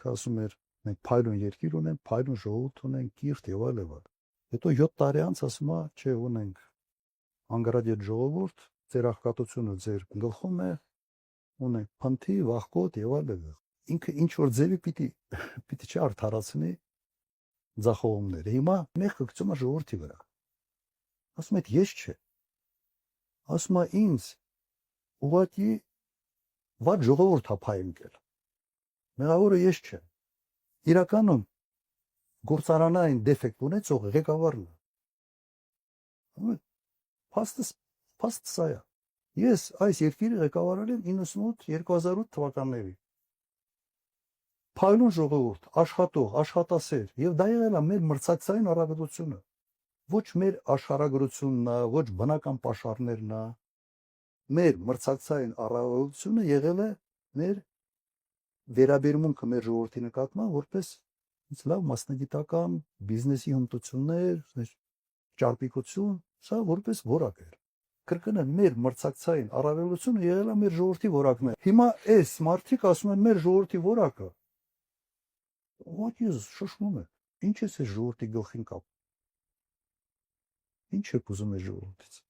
ինքը ասում էր մենք փայլուն երկիր ունենք, փայլուն ժողովուրդ ունենք, կիրթ եւ այլ եւ այլ։ Հետո 7 տարի անց ասում է, չէ, ունենք անգարադիետ ժողովուրդ, ձեր աղքատությունը ձեր գլխում է, ունենք փնթի, վախկոտ եւ այլ եւ այլ։ Ինքը ինչ որ ձևի պիտի չարթարացնի ձախողումները։ Հիմա մեղքը գցում է ժողովրդի վրա։ Ասում է ես չէ։ Ասում է ինձ ուղղակի վատ ժողովուրդ հապայ ընկել։ Մեղավորը ես չեմ։ Իրականում գործարանային դեֆեկտ ունեցող ղեկավարն է։ Փաստը սա է։ Ես այս երկիրը ղեկավարել եմ 98-2008 թվականների։ Փայլուն ժողովուրդ, աշխատող, աշխատասեր, եւ դա եղել է մեր մրցակցային առավելությունը։ Ոչ մեր աշխարհագրությունն է, ոչ բնական պաշարներն է։ Մեր մրցակցային առավելությունը եղել է մեր վերաբերմունքը մեր ժողովրդի նկատմամբ որպես լավ մասնագիտական բիզնեսի հմտություններ, ճարպիկություն, սա որպես որակ էր։ Կրկնեմ, մեր մրցակցային առավելությունը եղել է մեր ժողովրդի որակն է։ Հիմա այս մարդիկ ասում են մեր ժողովրդի որակը։ What is շշմում է։ Ինչ է այս ժողովրդի գլխին կապ։ Ինչ է ուզում է ժողովրդից։